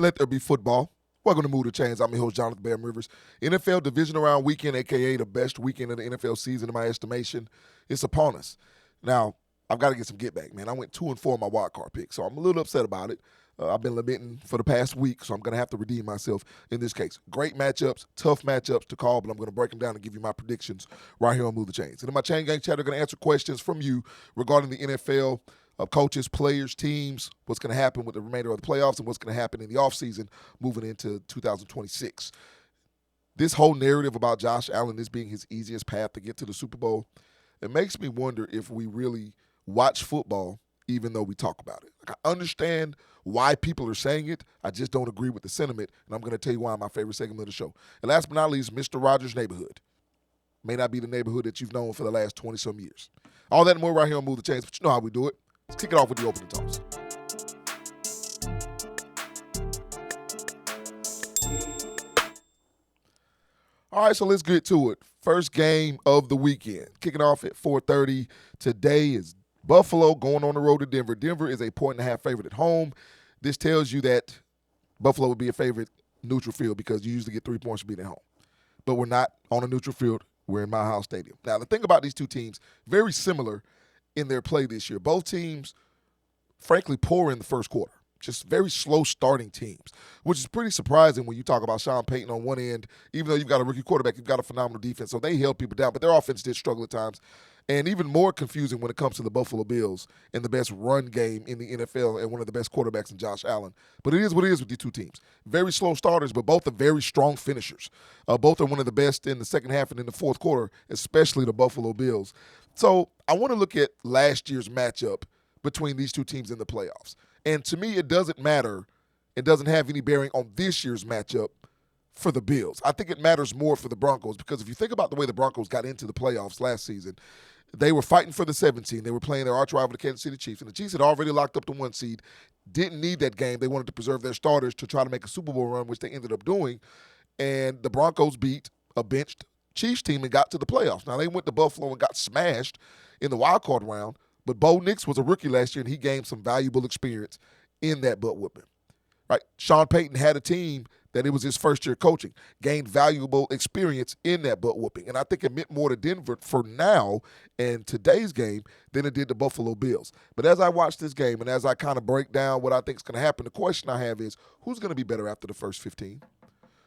Let there be football. Welcome to Move the Chains. I'm your host, Jonathan Bam Rivers. NFL Divisional Round Weekend, a.k.a. the best weekend of the NFL season in my estimation, is upon us. Now, I've got to get some get back, man. I went 2-4 on my wild card pick, so I'm a little upset about it. I've been lamenting for the past week, so I'm going to have to redeem myself in this case. Great matchups, tough matchups to call, but I'm going to break them down and give you my predictions right here on Move the Chains. And in my Chain Gang chat, I'm going to answer questions from you regarding the NFL, coaches, players, teams, what's going to happen with the remainder of the playoffs, and what's going to happen in the offseason moving into 2026. This whole narrative about Josh Allen, this being his easiest path to get to the Super Bowl, it makes me wonder if we really watch football even though we talk about it. Like, I understand why people are saying it. I just don't agree with the sentiment, and I'm going to tell you why in my favorite segment of the show. And last but not least, Mr. Rogers' Neighborhood. May not be the neighborhood that you've known for the last 20-some years. All that and more right here on Move the Chains, but you know how we do it. Let's kick it off with the opening toss. All right, so let's get to it. First game of the weekend. Kicking off at 4:30 today is Buffalo going on the road to Denver. Denver is a 1.5 favorite at home. This tells you that Buffalo would be a favorite neutral field because you usually get 3 points for being at home. But we're not on a neutral field. We're in Mile High Stadium. Now, the thing about these two teams, very similar in their play this year. Both teams, frankly, poor in the first quarter. Just very slow starting teams, which is pretty surprising when you talk about Sean Payton on one end. Even though you've got a rookie quarterback, you've got a phenomenal defense. So they held people down, but their offense did struggle at times. And even more confusing when it comes to the Buffalo Bills and the best run game in the NFL and one of the best quarterbacks in Josh Allen. But it is what it is with these two teams. Very slow starters, but both are very strong finishers. Both are one of the best in the second half and in the fourth quarter, especially the Buffalo Bills. So I want to look at last year's matchup between these two teams in the playoffs. And to me, it doesn't matter. It doesn't have any bearing on this year's matchup for the Bills. I think it matters more for the Broncos because if you think about the way the Broncos got into the playoffs last season, they were fighting for the 17. They were playing their arch rival, the Kansas City Chiefs, and the Chiefs had already locked up the 1 seed, didn't need that game. They wanted to preserve their starters to try to make a Super Bowl run, which they ended up doing, and the Broncos beat a benched Chiefs team and got to the playoffs. Now, they went to Buffalo and got smashed in the wild card round, but Bo Nix was a rookie last year, and he gained some valuable experience in that butt whooping. Right? Sean Payton had a team that it was his first year coaching, gained valuable experience in that butt whooping. And I think it meant more to Denver for now and today's game than it did the Buffalo Bills. But as I watch this game and as I kind of break down what I think is going to happen, the question I have is, who's going to be better after the first 15?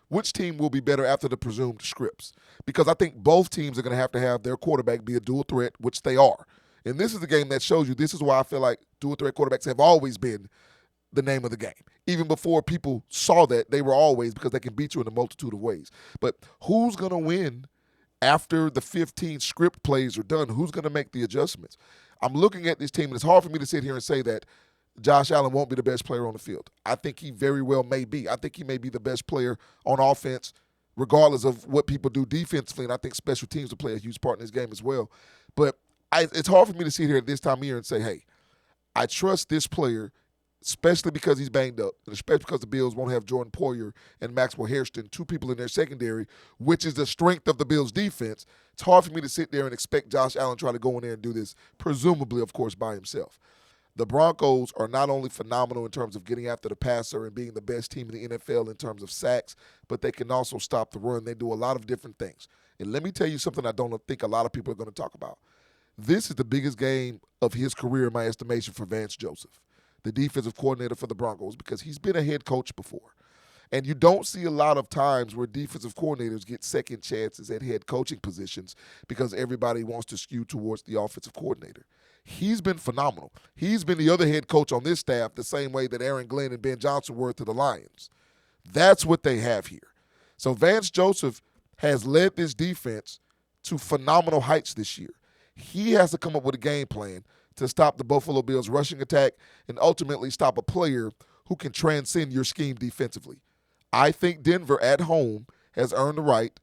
Which team will be better after the presumed scripts? Because I think both teams are going to have their quarterback be a dual threat, which they are. And this is the game that shows you this is why I feel like dual threat quarterbacks have always been the name of the game. Even before people saw that, they were always, because they can beat you in a multitude of ways. But who's going to win after the 15 script plays are done? Who's going to make the adjustments? I'm looking at this team, and it's hard for me to sit here and say that Josh Allen won't be the best player on the field. I think he very well may be. I think he may be the best player on offense, regardless of what people do defensively, and I think special teams will play a huge part in this game as well. But it's hard for me to sit here at this time of year and say, hey, I trust this player, especially because he's banged up, and especially because the Bills won't have Jordan Poyer and Maxwell Hairston, two people in their secondary, which is the strength of the Bills' defense. It's hard for me to sit there and expect Josh Allen to try to go in there and do this, presumably, of course, by himself. The Broncos are not only phenomenal in terms of getting after the passer and being the best team in the NFL in terms of sacks, but they can also stop the run. They do a lot of different things. And let me tell you something I don't think a lot of people are going to talk about. This is the biggest game of his career, in my estimation, for Vance Joseph, the defensive coordinator for the Broncos, because he's been a head coach before. And you don't see a lot of times where defensive coordinators get second chances at head coaching positions because everybody wants to skew towards the offensive coordinator. He's been phenomenal. He's been the other head coach on this staff the same way that Aaron Glenn and Ben Johnson were to the Lions. That's what they have here. So Vance Joseph has led this defense to phenomenal heights this year. He has to come up with a game plan to stop the Buffalo Bills' rushing attack and ultimately stop a player who can transcend your scheme defensively. I think Denver at home has earned the right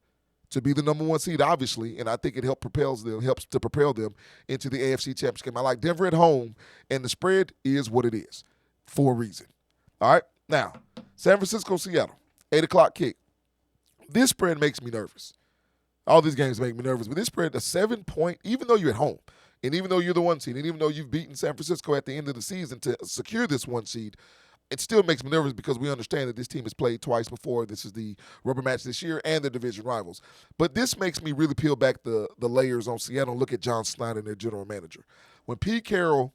to be the number 1 seed, obviously, and I think it helps to propel them into the AFC Championship game. I like Denver at home, and the spread is what it is for a reason. All right? Now, San Francisco, Seattle, 8 o'clock kick. This spread makes me nervous. All these games make me nervous, but this spread, a 7-point, even though you're at home, and even though you're the 1 seed, and even though you've beaten San Francisco at the end of the season to secure this 1 seed, it still makes me nervous because we understand that this team has played twice before. This is the rubber match this year and the division rivals. But this makes me really peel back the layers on Seattle and look at John Snyder, their general manager. When Pete Carroll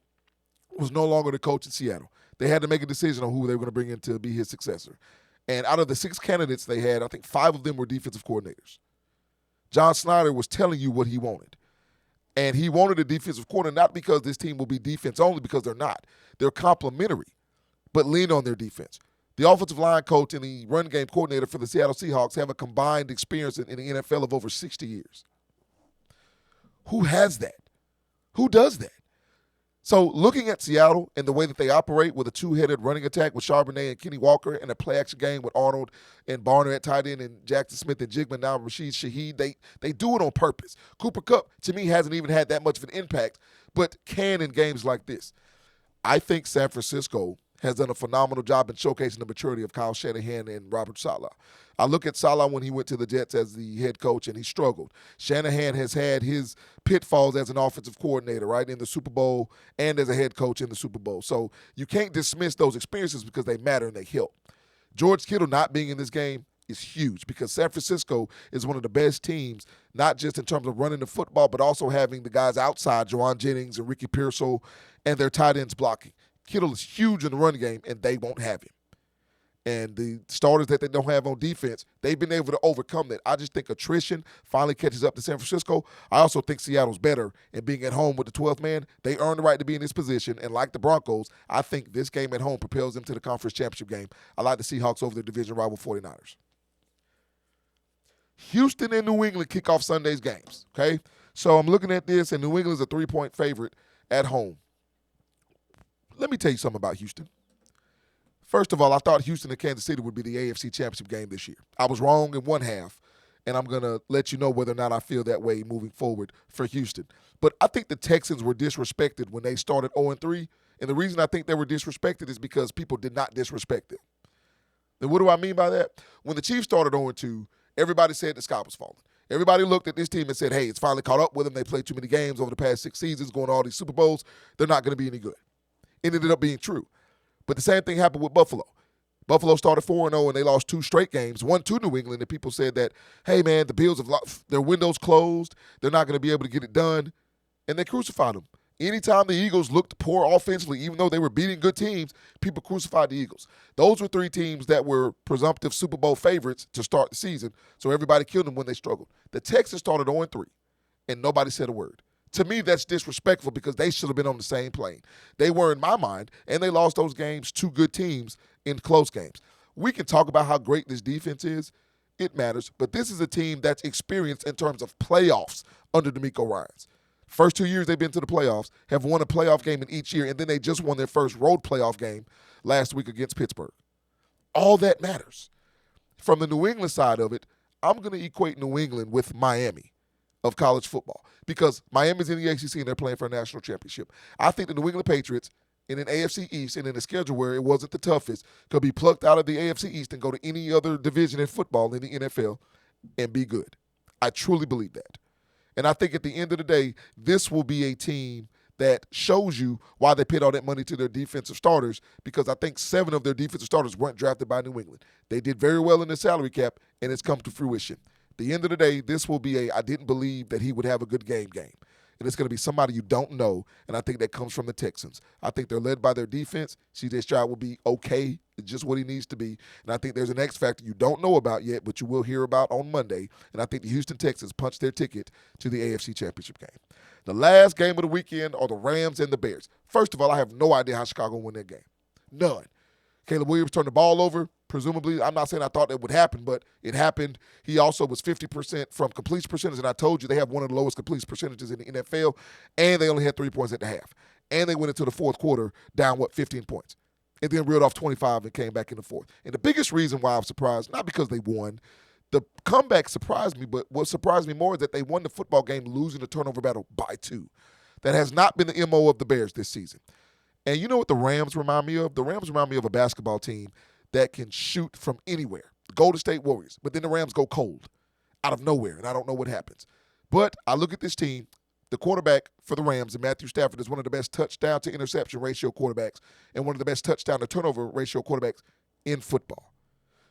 was no longer the coach in Seattle, they had to make a decision on who they were going to bring in to be his successor. And out of the 6 candidates they had, I think 5 of them were defensive coordinators. John Snyder was telling you what he wanted. And he wanted a defensive coordinator not because this team will be defense only, because they're not. They're complementary, but lean on their defense. The offensive line coach and the run game coordinator for the Seattle Seahawks have a combined experience in the NFL of over 60 years. Who has that? Who does that? So looking at Seattle and the way that they operate with a 2-headed running attack with Charbonnet and Kenny Walker and a play-action game with Arnold and Barner at tight end and Jackson Smith and Jigman, now Rashid Shaheed, they do it on purpose. Cooper Kupp, to me, hasn't even had that much of an impact, but can in games like this. I think San Francisco has done a phenomenal job in showcasing the maturity of Kyle Shanahan and Robert Saleh. I look at Saleh when he went to the Jets as the head coach, and he struggled. Shanahan has had his pitfalls as an offensive coordinator, right, in the Super Bowl and as a head coach in the Super Bowl. So you can't dismiss those experiences because they matter and they help. George Kittle not being in this game is huge because San Francisco is one of the best teams, not just in terms of running the football, but also having the guys outside, Juwan Jennings and Ricky Pearsall, and their tight ends blocking. Kittle is huge in the run game, and they won't have him. And the starters that they don't have on defense, they've been able to overcome that. I just think attrition finally catches up to San Francisco. I also think Seattle's better, and being at home with the 12th man, they earn the right to be in this position. And like the Broncos, I think this game at home propels them to the conference championship game. I like the Seahawks over the division rival 49ers. Houston and New England kick off Sunday's games, okay? So I'm looking at this, and New England's a 3-point favorite at home. Let me tell you something about Houston. First of all, I thought Houston and Kansas City would be the AFC Championship game this year. I was wrong in one half, and I'm going to let you know whether or not I feel that way moving forward for Houston. But I think the Texans were disrespected when they started 0-3, and the reason I think they were disrespected is because people did not disrespect them. And what do I mean by that? When the Chiefs started 0-2, everybody said the sky was falling. Everybody looked at this team and said, hey, it's finally caught up with them. They played too many games over the past 6 seasons, going to all these Super Bowls. They're not going to be any good. It ended up being true. But the same thing happened with Buffalo. Buffalo started 4-0, and they lost 2 straight games, one to New England, and people said that, hey, man, the Bills have lost, their window's closed. They're not going to be able to get it done. And they crucified them. Anytime the Eagles looked poor offensively, even though they were beating good teams, people crucified the Eagles. Those were 3 teams that were presumptive Super Bowl favorites to start the season, so everybody killed them when they struggled. The Texans started 0-3, and nobody said a word. To me, that's disrespectful because they should have been on the same plane. They were in my mind, and they lost those games to good teams in close games. We can talk about how great this defense is. It matters. But this is a team that's experienced in terms of playoffs under DeMeco Ryans. First 2 years they've been to the playoffs, have won a playoff game in each year, and then they just won their first road playoff game last week against Pittsburgh. All that matters. From the New England side of it, I'm going to equate New England with Miami of college football because Miami's in the ACC and they're playing for a national championship. I think the New England Patriots in an AFC East and in a schedule where it wasn't the toughest could be plucked out of the AFC East and go to any other division in football in the NFL and be good. I truly believe that. And I think at the end of the day, this will be a team that shows you why they paid all that money to their defensive starters because I think 7 of their defensive starters weren't drafted by New England. They did very well in the salary cap, and it's come to fruition. At the end of the day, this will be I didn't believe that he would have a good game. And it's going to be somebody you don't know, and I think that comes from the Texans. I think they're led by their defense. C.J. Stroud will be okay, just what he needs to be. And I think there's an X factor you don't know about yet, but you will hear about on Monday. And I think the Houston Texans punched their ticket to the AFC Championship game. The last game of the weekend are the Rams and the Bears. First of all, I have no idea how Chicago won that game. None. Caleb Williams turned the ball over. Presumably, I'm not saying I thought that would happen, but it happened. He also was 50% from completion percentage, and I told you they have one of the lowest completion percentages in the NFL, and they only had 3 points at the half. And they went into the fourth quarter down, 15 points. And then reeled off 25 and came back in the fourth. And the biggest reason why I'm surprised, not because they won, the comeback surprised me, but what surprised me more is that they won the football game losing the turnover battle by 2. That has not been the MO of the Bears this season. And you know what the Rams remind me of? The Rams remind me of a basketball team that can shoot from anywhere. The Golden State Warriors. But then the Rams go cold out of nowhere, and I don't know what happens. But I look at this team, The quarterback for the Rams, and Matthew Stafford, is one of the best touchdown to interception ratio quarterbacks and one of the best touchdown to turnover ratio quarterbacks in football.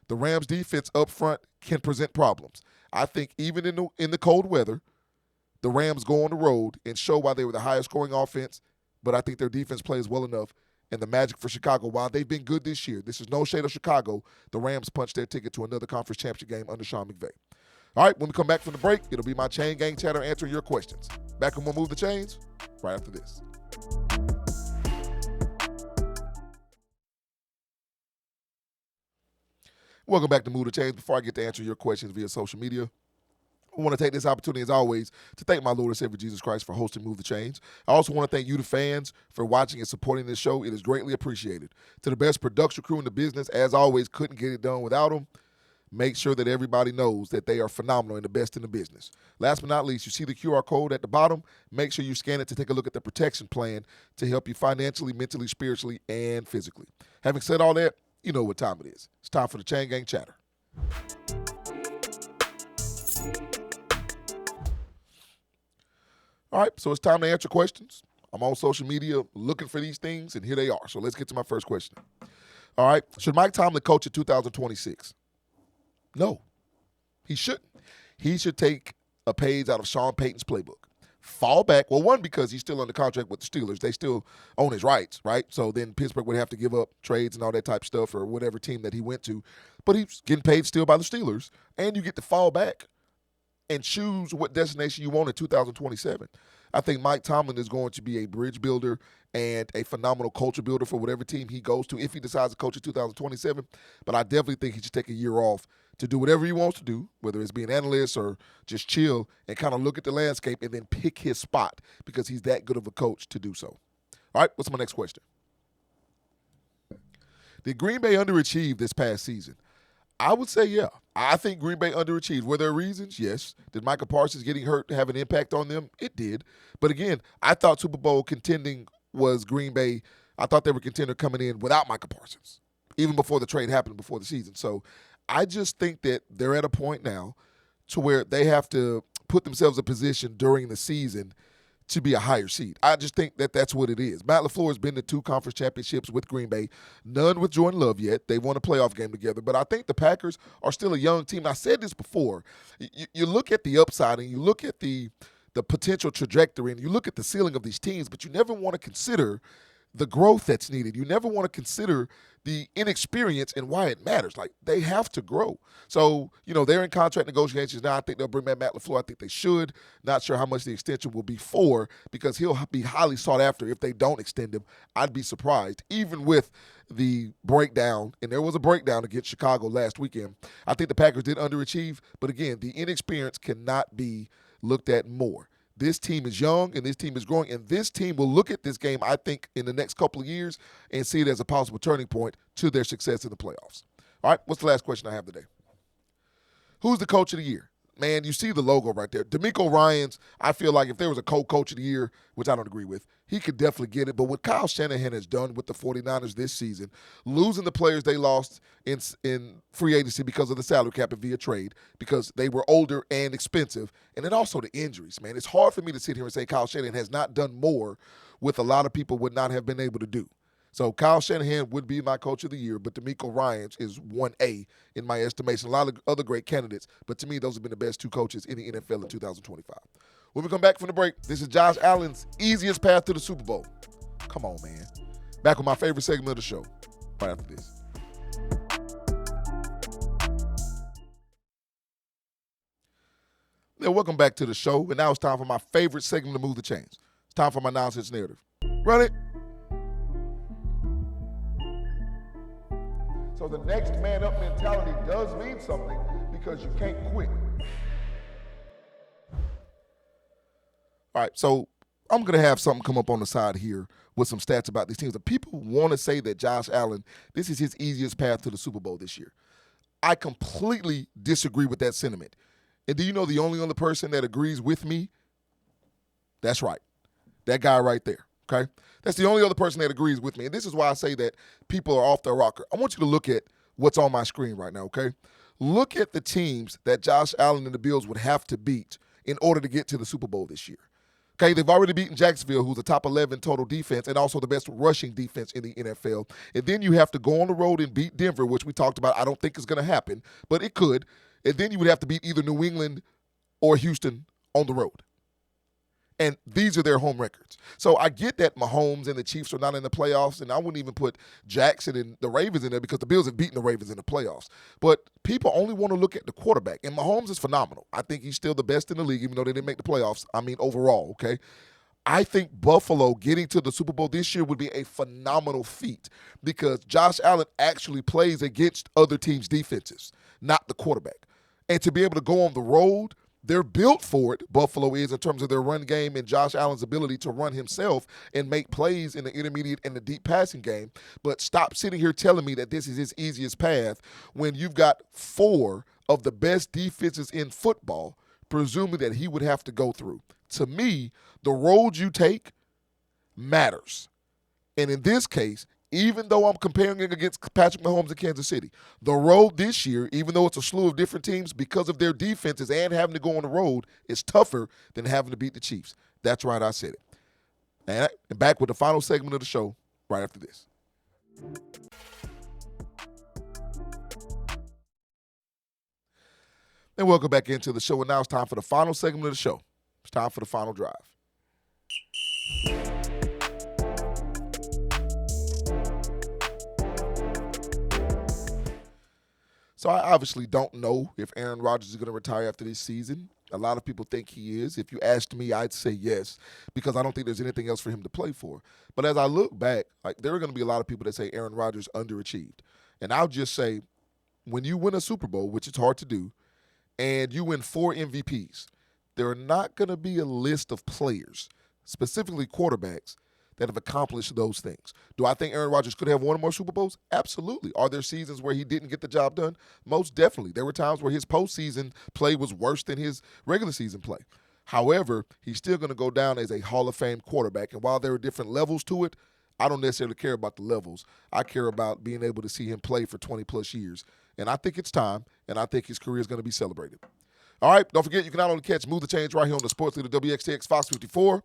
The Rams defense up front can present problems. I think even in the cold weather, the Rams go on the road and show why they were the highest scoring offense, but I think their defense plays well enough. And the magic for Chicago, while they've been good this year, this is no shade of Chicago, the Rams punched their ticket to another conference championship game under Sean McVay. All right, when we come back from the break, it'll be my Chain Gang chatter answering your questions. Back when we'll move the chains right after this. Welcome back to Move the Chains. Before I get to answer your questions via social media, I want to take this opportunity, as always, to thank my Lord and Savior Jesus Christ for hosting Move the Chains. I also want to thank you, the fans, for watching and supporting this show. It is greatly appreciated. To the best production crew in the business, as always, couldn't get it done without them. Make sure that everybody knows that they are phenomenal and the best in the business. Last but not least, you see the QR code at the bottom. Make sure you scan it to take a look at the protection plan to help you financially, mentally, spiritually, and physically. Having said all that, you know what time it is. It's time for the Chain Gang Chatter. All right, so it's time to answer questions. I'm on social media looking for these things, and here they are. So let's get to my first question. All right, should Mike Tomlin coach in 2026? No, he shouldn't. He should take a page out of Sean Payton's playbook. Fall back. Well, one, because he's still under contract with the Steelers. They still own his rights, right? So then Pittsburgh would have to give up trades and all that type of stuff for whatever team that he went to. But he's getting paid still by the Steelers, and you get to fall back and choose what destination you want in 2027. I think Mike Tomlin is going to be a bridge builder and a phenomenal culture builder for whatever team he goes to if he decides to coach in 2027. But I definitely think he should take a year off to do whatever he wants to do, whether it's be an analyst or just chill and kind of look at the landscape and then pick his spot because he's that good of a coach to do so. All right, what's my next question? Did Green Bay underachieve this past season? I would say, yeah. I think Green Bay underachieved. Were there reasons? Yes. Did Micah Parsons getting hurt have an impact on them? It did. But again, I thought Super Bowl contending was Green Bay. I thought they were contender coming in without Micah Parsons, even before the trade happened before the season. So I just think that they're at a point now to where they have to put themselves in position during the season to be a higher seed. I just think that that's what it is. Matt LaFleur has been to 2 conference championships with Green Bay, none with Jordan Love yet. They won a playoff game together, but I think the Packers are still a young team. I said this before. You look at the upside and you look at the potential trajectory and you look at the ceiling of these teams, but you never want to consider the growth that's needed. You never want to consider the inexperience and why it matters. Like, they have to grow. So, they're in contract negotiations now. I think they'll bring back Matt LaFleur. I think they should. Not sure how much the extension will be for because he'll be highly sought after if they don't extend him. I'd be surprised, even with the breakdown, and there was a breakdown against Chicago last weekend. I think the Packers did underachieve, but again, the inexperience cannot be looked at more. This team is young, and this team is growing, and this team will look at this game, I think, in the next couple of years and see it as a possible turning point to their success in the playoffs. All right, what's the last question I have today? Who's the coach of the year? Man, you see the logo right there. DeMeco Ryans, I feel like if there was a co-coach of the year, which I don't agree with, he could definitely get it. But what Kyle Shanahan has done with the 49ers this season, losing the players they lost in free agency because of the salary cap and via trade, because they were older and expensive, and then also the injuries, man. It's hard for me to sit here and say Kyle Shanahan has not done more with a lot of people would not have been able to do. So Kyle Shanahan would be my coach of the year, but DeMeco Ryans is 1A in my estimation. A lot of other great candidates, but to me, those have been the best 2 coaches in the NFL in 2025. When we come back from the break, this is Josh Allen's easiest path to the Super Bowl. Come on, man. Back with my favorite segment of the show right after this. Now, welcome back to the show, and now it's time for my favorite segment to Move the Chains. It's time for my nonsense narrative. Run it. So the next man up mentality does mean something because you can't quit. All right, so I'm going to have something come up on the side here with some stats about these teams. The people want to say that Josh Allen, this is his easiest path to the Super Bowl this year. I completely disagree with that sentiment. And do you know the only other person that agrees with me? That's right. That guy right there. Okay? That's the only other person that agrees with me. And this is why I say that people are off their rocker. I want you to look at what's on my screen right now, okay? Look at the teams that Josh Allen and the Bills would have to beat in order to get to the Super Bowl this year. Okay, they've already beaten Jacksonville, who's a top 11 total defense and also the best rushing defense in the NFL. And then you have to go on the road and beat Denver, which we talked about. I don't think is going to happen, but it could. And then you would have to beat either New England or Houston on the road. And these are their home records. So I get that Mahomes and the Chiefs are not in the playoffs, and I wouldn't even put Jackson and the Ravens in there because the Bills have beaten the Ravens in the playoffs. But people only want to look at the quarterback, and Mahomes is phenomenal. I think he's still the best in the league, even though they didn't make the playoffs. I mean, overall, okay? I think Buffalo getting to the Super Bowl this year would be a phenomenal feat because Josh Allen actually plays against other teams' defenses, not the quarterback. And to be able to go on the road, they're built for it, Buffalo is, in terms of their run game and Josh Allen's ability to run himself and make plays in the intermediate and the deep passing game. But stop sitting here telling me that this is his easiest path when you've got 4 of the best defenses in football, presuming that he would have to go through. To me, the road you take matters. And in this case, even though I'm comparing it against Patrick Mahomes in Kansas City, the road this year, even though it's a slew of different teams, because of their defenses and having to go on the road, is tougher than having to beat the Chiefs. That's right, I said it. And back with the final segment of the show right after this. And welcome back into the show. And now it's time for the final segment of the show. It's time for the final drive. So I obviously don't know if Aaron Rodgers is going to retire after this season. A lot of people think he is. If you asked me, I'd say yes, because I don't think there's anything else for him to play for. But as I look back, there are going to be a lot of people that say Aaron Rodgers underachieved. And I'll just say, when you win a Super Bowl, which is hard to do, and you win 4 MVPs, there are not going to be a list of players, specifically quarterbacks, that have accomplished those things. Do I think Aaron Rodgers could have won more Super Bowls? Absolutely. Are there seasons where he didn't get the job done? Most definitely. There were times where his postseason play was worse than his regular season play. However, he's still going to go down as a Hall of Fame quarterback. And while there are different levels to it, I don't necessarily care about the levels. I care about being able to see him play for 20-plus years. And I think it's time, and I think his career is going to be celebrated. All right, don't forget, you can not only catch Move the Change right here on the Sports Leader WXTX Fox 54,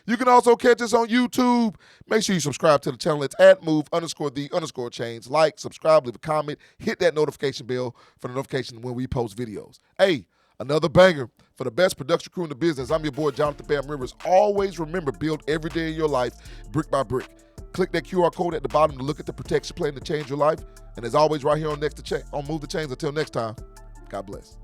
you can also catch us on YouTube. Make sure you subscribe to the channel. It's @move_the_change. Like, subscribe, leave a comment, hit that notification bell for the notification when we post videos. Hey, another banger for the best production crew in the business. I'm your boy, Jonathan Bam Rivers. Always remember, build every day of your life brick by brick. Click that QR code at the bottom to look at the protection plan to change your life. And as always, right here on Move the Change. Until next time, God bless.